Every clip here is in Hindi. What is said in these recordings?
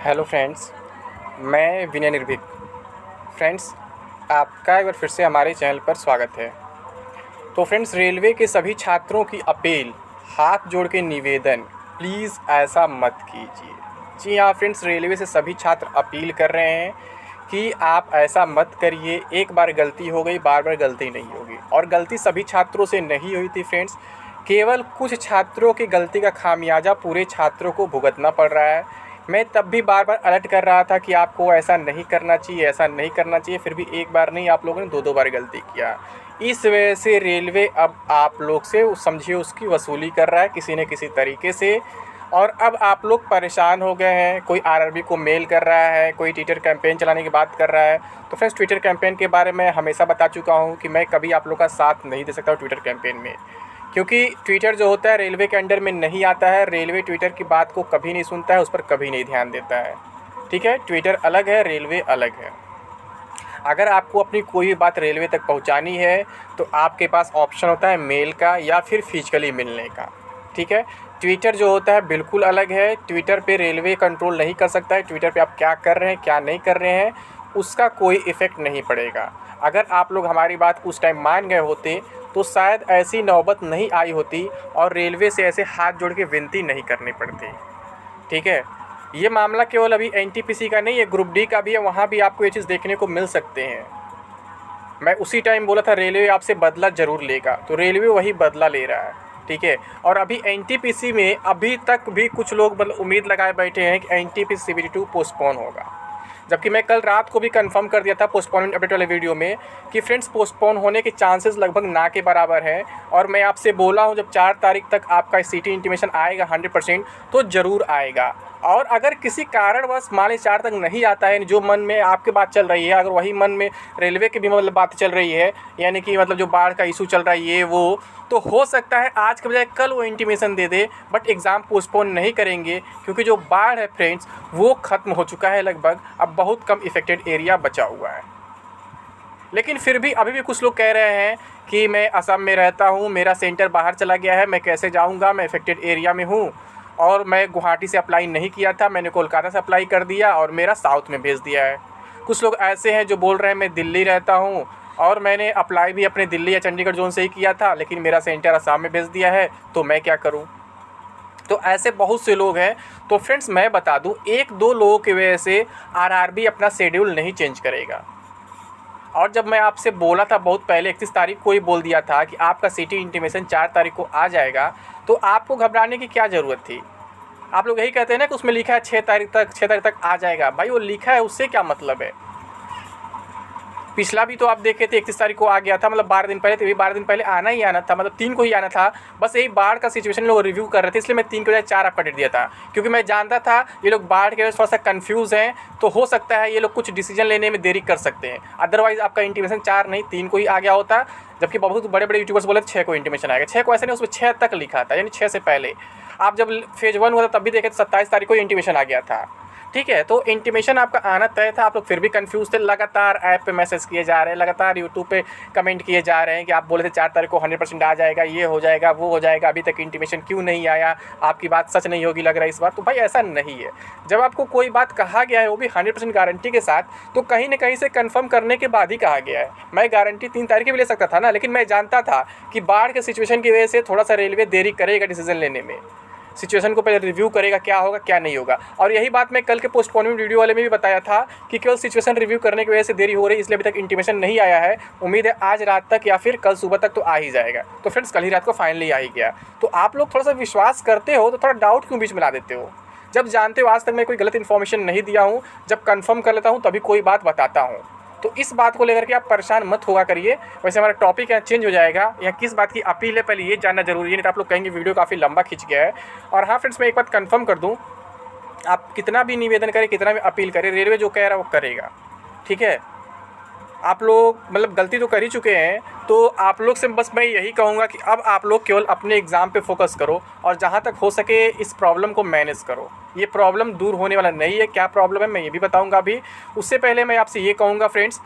हेलो फ्रेंड्स, मैं विनय निर्भीक। फ्रेंड्स, आपका एक बार फिर से हमारे चैनल पर स्वागत है। तो फ्रेंड्स, रेलवे के सभी छात्रों की अपील, हाथ जोड़ के निवेदन, प्लीज़ ऐसा मत कीजिए। जी हाँ फ्रेंड्स, रेलवे से सभी छात्र अपील कर रहे हैं कि आप ऐसा मत करिए। एक बार गलती हो गई, बार बार गलती नहीं होगी। और गलती सभी छात्रों से नहीं हुई थी फ्रेंड्स, केवल कुछ छात्रों की गलती का खामियाजा पूरे छात्रों को भुगतना पड़ रहा है। मैं तब भी बार बार अलर्ट कर रहा था कि आपको ऐसा नहीं करना चाहिए, ऐसा नहीं करना चाहिए, फिर भी एक बार नहीं, आप लोगों ने दो दो बार गलती किया। इस वजह से रेलवे अब आप लोग से समझिए उसकी वसूली कर रहा है किसी न किसी तरीके से। और अब आप लोग परेशान हो गए हैं। कोई आरआरबी को मेल कर रहा है, कोई ट्विटर कैंपेन चलाने की बात कर रहा है। तो फ्रेंड्स, ट्विटर कैंपेन के बारे में हमेशा बता चुका हूँ कि मैं कभी आप लोग का साथ नहीं दे सकता हूँ ट्विटर कैंपेन में, क्योंकि ट्विटर जो होता है रेलवे के अंडर में नहीं आता है। रेलवे ट्विटर की बात को कभी नहीं सुनता है, उस पर कभी नहीं ध्यान देता है। ठीक है, ट्विटर अलग है, रेलवे अलग है। अगर आपको अपनी कोई भी बात रेलवे तक पहुंचानी है तो आपके पास ऑप्शन होता है मेल का या फिर फिजिकली मिलने का। ठीक है, ट्विटर जो होता है बिल्कुल अलग है। ट्विटर पे रेलवे कंट्रोल नहीं कर सकता है। ट्विटर पे आप क्या कर रहे हैं, क्या नहीं कर रहे हैं, उसका कोई इफ़ेक्ट नहीं पड़ेगा। अगर आप लोग हमारी बात उस टाइम मान गए होते तो शायद ऐसी नौबत नहीं आई होती और रेलवे से ऐसे हाथ जोड़ के विनती नहीं करनी पड़ती। ठीक है, ये मामला केवल अभी एनटीपीसी का नहीं है, ग्रुप डी का भी है। वहाँ भी आपको ये चीज़ देखने को मिल सकते हैं। मैं उसी टाइम बोला था रेलवे आपसे बदला ज़रूर लेगा, तो रेलवे वही बदला ले रहा है। ठीक है, और अभी एनटीपीसी में अभी तक भी कुछ लोग मतलब उम्मीद लगाए बैठे हैं कि एनटीपीसी सीबीटी 2 पोस्टपोन होगा, जबकि मैं कल रात को भी कंफर्म कर दिया था पोस्टपोनमेंट अपडेट वाले वीडियो में कि फ्रेंड्स पोस्टपोन होने के चांसेस लगभग ना के बराबर हैं। और मैं आपसे बोला हूं जब 4 तारीख तक आपका सिटी इंटीमेशन आएगा 100% तो ज़रूर आएगा। और अगर किसी कारणवश मान लीजिए 4 तक नहीं आता है, जो मन में आपकी बात चल रही है, अगर वही मन में रेलवे की भी मतलब बात चल रही है, यानी कि मतलब जो बाढ़ का इशू चल रहा है ये वो, तो हो सकता है आज के बजाय कल वो intimation they they, but exam postpone नहीं करेंगे, क्योंकि जो बाढ़ है फ्रेंड्स वो ख़त्म हो चुका है लगभग। अब बहुत कम इफ़ेक्टेड एरिया बचा हुआ है। लेकिन फिर भी अभी भी कुछ लोग कह रहे हैं कि मैं असम में रहता हूँ, मेरा सेंटर बाहर चला गया है, मैं कैसे जाऊँगा, मैं इफ़ेक्टेड एरिया में हूँ और मैं गुवाहाटी से अप्लाई नहीं किया था, मैंने कोलकाता से अप्लाई कर दिया और मेरा साउथ में भेज दिया है। कुछ लोग ऐसे हैं जो बोल रहे हैं मैं दिल्ली रहता हूँ और मैंने अप्लाई भी अपने दिल्ली या चंडीगढ़ जोन से ही किया था, लेकिन मेरा सेंटर असम में भेज दिया है, तो मैं क्या करूँ। तो ऐसे बहुत से लोग हैं। तो फ्रेंड्स, मैं बता दूं, एक दो लोगों की वजह से आरआरबी अपना शेड्यूल नहीं चेंज करेगा। और जब मैं आपसे बोला था बहुत पहले 31 तारीख को ही बोल दिया था कि आपका सिटी इंटीमेशन 4 तारीख को आ जाएगा, तो आपको घबराने की क्या ज़रूरत थी। आप लोग यही कहते हैं ना कि उसमें लिखा है 6 तारीख तक आ जाएगा। भाई वो लिखा है, उससे क्या मतलब है। पिछला भी तो आप देखे थे 31 तारीख को आ गया था, मतलब 12 दिन पहले, तो ये 12 दिन पहले आना ही आना था, मतलब 3 को ही आना था। बस यही बाढ़ का सिचुएशन लोग रिव्यू कर रहे थे, इसलिए मैं 3 के बजाय 4 आपका डेट दिया था, क्योंकि मैं जानता था ये लोग बाढ़ के वजह से थोड़ा सा कन्फ्यूज़ हैं, तो हो सकता है ये लोग कुछ डिसीजन लेने में देरी कर सकते हैं। अदरवाइज़ आपका इंटीमेशन 4 नहीं 3 को ही आ गया होता, जबकि बहुत बड़े बड़े यूट्यूबर्स बोले 6 को इंटीमेशन आएगा। 6 को ऐसे नहीं, उसमें 6 तक लिखा था, यानी 6 से पहले। आप जब फेज़ 1 हुआ था तब भी देखे तो 27 तारीख को इंटीमेशन आ गया था। ठीक है, तो इंटीमेशन आपका आना तय था। आप लोग फिर भी कंफ्यूज थे। लगातार ऐप पे मैसेज किए जा रहे हैं, लगातार यूट्यूब पे कमेंट किए जा रहे हैं कि आप बोले थे 4 तारीख को 100% आ जाएगा, ये हो जाएगा, वो हो जाएगा, अभी तक इंटीमेशन क्यों नहीं आया, आपकी बात सच नहीं होगी लग रहा है इस बार। तो भाई ऐसा नहीं है। जब आपको कोई बात कहा गया है, वो भी 100% गारंटी के साथ, तो कहीं ना कहीं से कन्फर्म करने के बाद ही कहा गया है। मैं गारंटी 3 तारीख की भी ले सकता था ना, लेकिन मैं जानता था कि बाढ़ के सिचुएशन की वजह से थोड़ा सा रेलवे देरी करेगा डिसीजन लेने में, सिचुएशन को पहले रिव्यू करेगा क्या होगा क्या नहीं होगा। और यही बात मैं कल के पोस्टपोनमेंट वीडियो वाले में भी बताया था कि केवल सिचुएशन रिव्यू करने की वजह से देरी हो रही है, इसलिए अभी तक इंटीमेशन नहीं आया है। उम्मीद है आज रात तक या फिर कल सुबह तक तो आ ही जाएगा। तो फ्रेंड्स, कल ही रात को फाइनली आ ही गया। तो आप लोग थोड़ा सा विश्वास करते हो तो थोड़ा डाउट क्यों बीच में ला देते हो। जब जानते हो आज तक मैं कोई गलत इन्फॉर्मेशन नहीं दिया हूँ, जब कन्फर्म कर लेता हूँ तभी कोई बात बताता हूँ। तो इस बात को लेकर के आप परेशान मत होगा करिए। वैसे हमारा टॉपिक यहाँ चेंज हो जाएगा, या किस बात की अपील है पहले ये जानना जरूरी है, नहीं तो आप लोग कहेंगे वीडियो काफ़ी लंबा खिंच गया है। और हाँ फ्रेंड्स, मैं एक बात कंफर्म कर दूँ, आप कितना भी निवेदन करें, कितना भी अपील करें, रेलवे जो कह रहा है वो करेगा। ठीक है, आप लोग मतलब गलती तो कर ही चुके हैं, तो आप लोग से बस मैं यही कहूँगा कि अब आप लोग केवल अपने एग्ज़ाम पे फोकस करो और जहाँ तक हो सके इस प्रॉब्लम को मैनेज करो। ये प्रॉब्लम दूर होने वाला नहीं है। क्या प्रॉब्लम है मैं ये भी बताऊँगा अभी। उससे पहले मैं आपसे ये कहूँगा फ्रेंड्स,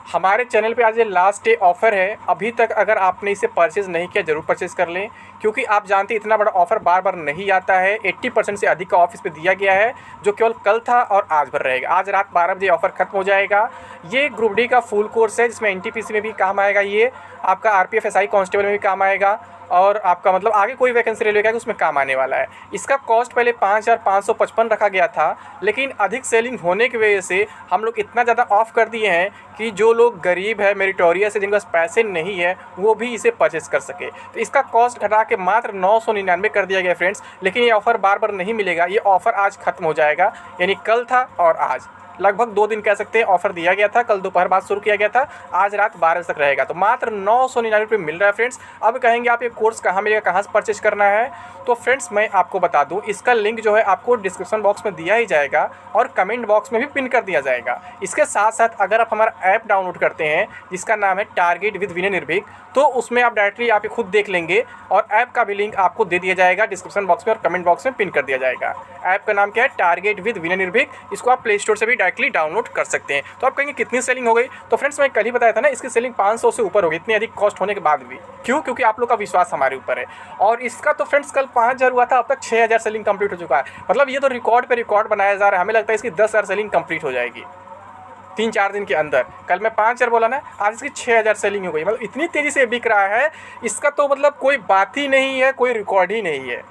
हमारे चैनल पे आज ये लास्ट डे ऑफ़र है। अभी तक अगर आपने इसे परचेज़ नहीं किया ज़रूर परचेज़ कर लें, क्योंकि आप जानते हैं इतना बड़ा ऑफ़र बार बार नहीं आता है। 80% से अधिक का ऑफ इस पे दिया गया है, जो केवल कल था और आज भर रहेगा। आज रात 12 बजे ऑफ़र खत्म हो जाएगा। ये ग्रुप डी का फुल कोर्स है, जिसमें एनटीपीसी में भी काम आएगा, ये आपका आरपीएफ एसआई कांस्टेबल में भी काम आएगा, और आपका मतलब आगे कोई वैकेंसी रेलवे का है उसमें काम आने वाला है। इसका कॉस्ट पहले 5,555 रखा गया था, लेकिन अधिक सेलिंग होने की वजह से हम लोग इतना ज़्यादा ऑफ कर दिए हैं कि जो लोग गरीब है, मेरिटोरियस है, जिनके पास पैसे नहीं है, वो भी इसे परचेस कर सके। तो इसका कॉस्ट घटा के मात्र 999 कर दिया गया फ्रेंड्स। लेकिन ये ऑफ़र बार बार नहीं मिलेगा, ये ऑफ़र आज ख़त्म हो जाएगा, यानी कल था और आज लगभग 2 दिन कह सकते हैं ऑफ़र दिया गया था। कल दोपहर बाद शुरू किया गया था, आज रात 12 बजे तक रहेगा। तो मात्र 999 रुपये मिल रहा है फ्रेंड्स। अब कहेंगे आप ये कोर्स कहाँ मिलेगा, कहाँ से परचेज करना है, तो फ्रेंड्स मैं आपको बता दूं, इसका लिंक जो है आपको डिस्क्रिप्शन बॉक्स में दिया ही जाएगा और कमेंट बॉक्स में भी पिन कर दिया जाएगा। इसके साथ साथ अगर आप हमारा ऐप डाउनलोड करते हैं जिसका नाम है टारगेट विद विनय निर्भीक, तो उसमें आप डायरेक्टली आप खुद देख लेंगे, और ऐप का भी लिंक आपको दे दिया जाएगा डिस्क्रिप्शन बॉक्स में और कमेंट बॉक्स में पिन कर दिया जाएगा। ऐप का नाम क्या है, टारगेट विद विनय निर्भीक। इसको आप प्ले स्टोर से भी डायरेक्टली डाउनलोड कर सकते हैं। तो आप कहेंगे कितनी सेलिंग हो गई, तो फ्रेंड्स मैं कल ही बताया था ना, इसकी सेलिंग 500 से ऊपर हो गई, इतनी अधिक कॉस्ट होने के बाद भी। क्यों? क्योंकि आप लोग का विश्वास हमारे ऊपर है। और इसका तो फ्रेंड्स कल 5,000 हुआ था, अब तक 6,000 सेलिंग कंप्लीट हो चुका है। मतलब ये तो रिकॉर्ड पे रिकॉर्ड बनाया जा रहा है। हमें लगता है इसकी 10,000 सेलिंग कंप्लीट हो जाएगी 3-4 दिन के अंदर। कल मैं 5,000 बोला ना, आज इसकी 6,000 सेलिंग हो गई। मतलब इतनी तेज़ी से बिक रहा है, इसका तो मतलब कोई बात ही नहीं है, कोई रिकॉर्ड ही नहीं है।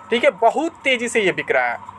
ठीक है, बहुत तेज़ी से ये बिक रहा है।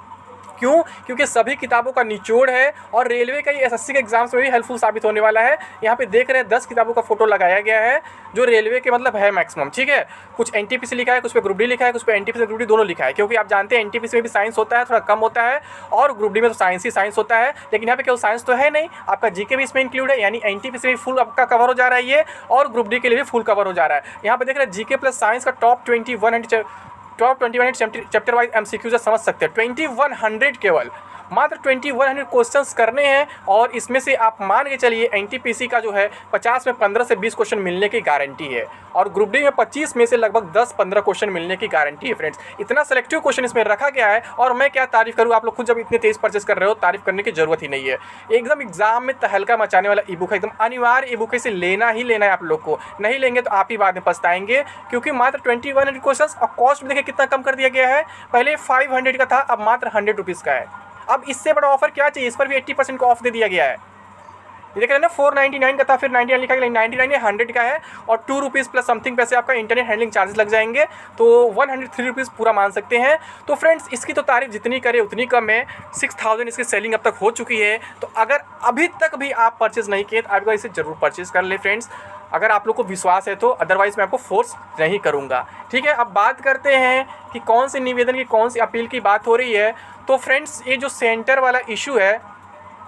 क्यों? क्योंकि सभी किताबों का निचोड़ है, और रेलवे का ये एसएससी के एग्जाम्स में भी हेल्पफुल साबित होने वाला है। यहाँ पे देख रहे हैं 10 किताबों का फोटो लगाया गया है, जो रेलवे के मतलब है मैक्सिमम। ठीक है, कुछ एनटीपीसी लिखा है, कुछ पे ग्रुप डी लिखा है, कुछ पे एनटीपीसी ग्रुप डी दोनों लिखा है। क्योंकि आप जानते हैं एनटीपीसी में भी साइंस होता है, थोड़ा कम होता है, और ग्रुप डी में तो साइंस ही साइंस होता है। लेकिन यहाँ पे केवल साइंस तो है नहीं, आपका जीके भी इसमें इंक्लूड है, यानी एनटीपीसी में फुल आपका कवर हो जा रहा है ये, और ग्रुप डी के लिए भी फुल कवर हो जा रहा है। यहाँ पे देख रहे हैं जीके प्लस साइंस का टॉप 21 चैप्टर वाइज एमसीक्यू समझ सकते हैं। 2100 केवल मात्र 2100 क्वेश्चंस करने हैं, और इसमें से आप मान के चलिए एनटीपीसी का जो है 50 में 15 से 20 क्वेश्चन मिलने की गारंटी है, और ग्रुप डी में 25 में से लगभग 10-15 क्वेश्चन मिलने की गारंटी है फ्रेंड्स। इतना सेलेक्टिव क्वेश्चन इसमें रखा गया है, और मैं क्या तारीफ करूँ, आप लोग खुद जब इतने तेज परचेस कर रहे हो, तारीफ करने की जरूरत ही नहीं है। एकदम एग्जाम में तहलका मचाने वाला ई बुक है, एकदम अनिवार्य ई बुक है, इसे लेना ही लेना है आप लोग को। नहीं लेंगे तो आप ही बाद में पछताएंगे, क्योंकि मात्र 2100 क्वेश्चन, और कॉस्ट देखिए कितना कम कर दिया गया है। पहले 500 का था, अब मात्र 100 रुपीज़ का है। अब इससे बड़ा ऑफर क्या चाहिए, इस पर भी 80% का ऑफ दे दिया गया है। ये देख रहे हैं ना, 499 का था, फिर 99 लिखा गया, 99 100 का है, और 2 रुपीज़ प्लस समथिंग पैसे आपका इंटरनेट हैंडलिंग चार्जेस लग जाएंगे, तो 103 रुपीज़ पूरा मान सकते हैं। तो फ्रेंड्स इसकी तो तारीफ जितनी करे उतनी कम है। 6,000 इसकी सेलिंग अब तक हो चुकी है। तो अगर अभी तक भी आप परचेज़ नहीं किए तो आपको इसे ज़रूर परचेज़ कर ले फ्रेंड्स, अगर आप लोग को विश्वास है तो। अदरवाइज़ मैं आपको फोर्स नहीं करूँगा। ठीक है, अब बात करते हैं कि कौन से निवेदन की, कौन सी अपील की बात हो रही है। तो फ्रेंड्स ये जो सेंटर वाला इशू है,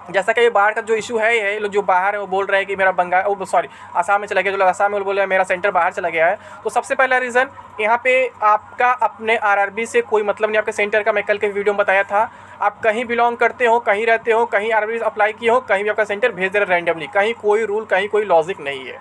जैसा कि ये बाहर का जो इशू है, ये लोग जो बाहर है वो बोल रहे हैं कि मेरा आसाम में चला गया, जो लोग आसाम में बोल रहे हैं मेरा सेंटर बाहर चला गया है। तो सबसे पहला रीज़न, यहाँ पे आपका अपने आरआरबी से कोई मतलब नहीं। आपके सेंटर का मैं कल के वीडियो में बताया था, आप कहीं बिलोंग करते हो, कहीं रहते हो, कहीं आरआरबी अप्लाई किए हो, कहीं भी आपका सेंटर भेज दे रहे रैंडमली, कहीं कोई रूल, कहीं कोई लॉजिक नहीं है।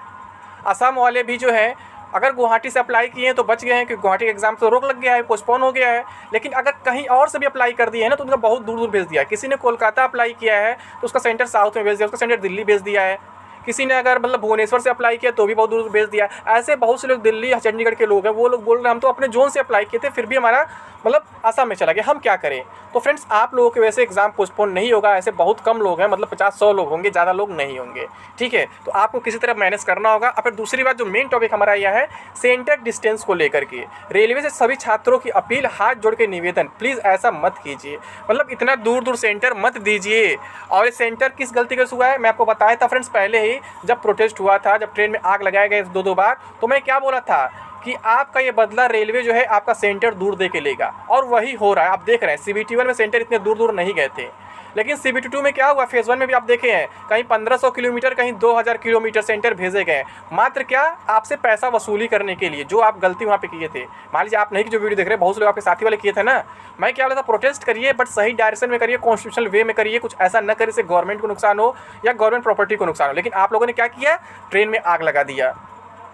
आसाम वाले भी जो है, अगर गुवाहाटी से अप्लाई किए हैं तो बच गए हैं, क्योंकि गुवाहाटी के एग्जाम से रोक लग गया है, पोस्टपोन हो गया है। लेकिन अगर कहीं और से भी अप्लाई कर दिए हैं ना, तो उनका बहुत दूर दूर भेज दिया है। किसी ने कोलकाता अप्लाई किया है तो उसका सेंटर साउथ में भेज दिया, उसका सेंटर दिल्ली भेज दिया है। किसी ने अगर मतलब भुवनेश्वर से अप्लाई किया तो भी बहुत दूर भेज दिया। ऐसे बहुत से लोग दिल्ली या चंडीगढ़ के लोग हैं, वो लोग बोल रहे हैं हम तो अपने जोन से अप्लाई किए थे, फिर भी हमारा मतलब आसाम में चला गया, हम क्या करें। तो फ्रेंड्स आप लोगों के वैसे एग्जाम पोस्टपोन नहीं होगा, ऐसे बहुत कम लोग हैं, मतलब 50-100 लोग होंगे, ज़्यादा लोग नहीं होंगे। ठीक है, तो आपको किसी तरह मैनेज करना होगा। और फिर दूसरी बात, जो मेन टॉपिक हमारा यह है सेंटर डिस्टेंस को लेकर के, रेलवे से सभी छात्रों की अपील, हाथ जोड़ के निवेदन, प्लीज़ ऐसा मत कीजिए। मतलब इतना दूर दूर सेंटर मत दीजिए। और ये सेंटर किस गलती का हुआ है, मैं आपको बताया था फ्रेंड्स पहले ही, जब प्रोटेस्ट हुआ था, जब ट्रेन में आग लगाया गया 2-2 बार, तो मैं क्या बोला था कि आपका ये बदला रेलवे जो है आपका सेंटर दूर दे के लेगा, और वही हो रहा है। आप देख रहे हैं CBT 1 में सेंटर इतने दूर दूर नहीं गए थे, लेकिन CBT 2 में क्या हुआ, फेज़ 1 में भी आप देखे हैं, कहीं 1500 किलोमीटर, कहीं 2000 किलोमीटर सेंटर भेजे गए, मात्र क्या, आपसे पैसा वसूली करने के लिए, जो आप गलती वहाँ पे किए थे। मान लीजिए आप नहीं कि जो वीडियो देख रहे हैं, बहुत से लोग आपके साथी वाले किए थे ना। मैं क्या बोला था, प्रोटेस्ट करिए, बट सही डायरेक्शन में करिए, कॉन्स्टिट्यूशनल वे में करिए, कुछ ऐसा न करिए से गवर्नमेंट को नुकसान हो या गवर्नमेंट प्रॉपर्टी को नुकसान हो। लेकिन आप लोगों ने क्या किया, ट्रेन में आग लगा दिया।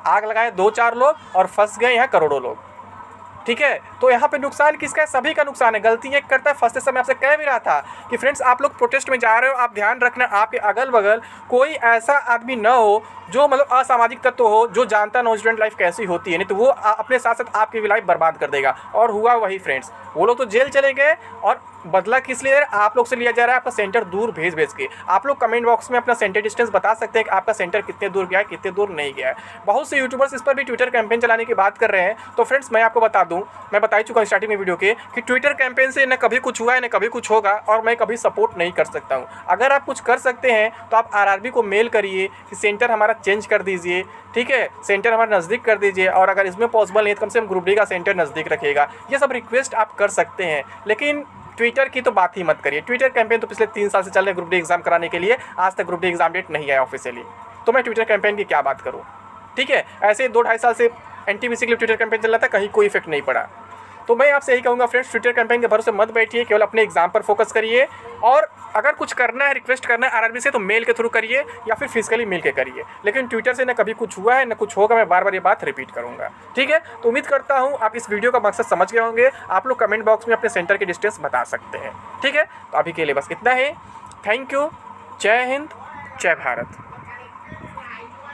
आग लगाए 2-4 लोग और फंस गए यहाँ करोड़ों लोग। ठीक है। तो यहाँ पे नुकसान किसका है? सभी का नुकसान है। गलती एक करता है, फंसते समय आपसे कह भी रहा था कि फ्रेंड्स आप लोग प्रोटेस्ट में जा रहे हो, आप ध्यान रखना आपके अगल बगल कोई ऐसा आदमी न हो जो मतलब असामाजिक तत्व हो, जो जानता ना स्टूडेंट लाइफ कैसी होती है, नहीं तो वो अपने साथ साथ आपकी भी लाइफ बर्बाद कर देगा। और हुआ वही फ्रेंड्स, वो लोग तो जेल चले गए और बदला किस लिए आप लोग से लिया जा रहा है? आपका सेंटर दूर भेज भेज के। आप लोग कमेंट बॉक्स में अपना सेंटर डिस्टेंस बता सकते हैं कि आपका सेंटर कितने दूर गया है, कितने दूर नहीं गया है। बहुत से यूट्यूबर्स इस पर भी ट्विटर कैंपेन चलाने की बात कर रहे हैं। तो फ्रेंड्स मैं आपको बता दूं, मैं बता ही चुका हूं स्टार्टिंग में वीडियो के कि ट्विटर कैंपेन से न कभी कुछ हुआ है, न कभी कुछ होगा, और मैं कभी सपोर्ट नहीं कर सकता हूँ। अगर आप कुछ कर सकते हैं तो आप आरआरबी को मेल करिए कि सेंटर हमारा चेंज कर दीजिए, ठीक है, सेंटर हमारा नज़दीक कर दीजिए, और अगर इसमें पॉसिबल नहीं तो कम से कम ग्रुप डी का सेंटर नज़दीक रखिएगा। ये सब रिक्वेस्ट आप कर सकते हैं, लेकिन ट्विटर की तो बात ही मत करिए। ट्विटर कैंपेन तो पिछले 3 साल से चल रहे ग्रुप डी एग्जाम कराने के लिए, आज तक ग्रुप डी एग्जाम डेट नहीं आया ऑफिशियली, तो मैं ट्विटर कैंपेन की क्या बात करूँ, ठीक है। ऐसे 2-2.5 साल से एनटीपीसी के लिए ट्विटर कैंपेन चल रहा था, कहीं कोई इफेक्ट नहीं पड़ा। तो मैं आपसे यही कहूँगा फ्रेंड्स, ट्विटर कैंपेन के भरोसे मत बैठिए, केवल अपने एग्जाम पर फोकस करिए, और अगर कुछ करना है, रिक्वेस्ट करना है आरआरबी से, तो मेल के थ्रू करिए या फिर फिजिकली मिल के करिए। लेकिन ट्विटर से ना कभी कुछ हुआ है ना कुछ होगा, मैं बार बार ये बात रिपीट करूँगा, ठीक है। तो उम्मीद करता हूँ आप इस वीडियो का मकसद समझ गए होंगे। आप लोग कमेंट बॉक्स में अपने सेंटर की डिस्टेंस बता सकते हैं, ठीक है। तो अभी के लिए बस इतना ही। Thank you. जय हिंद, जय भारत।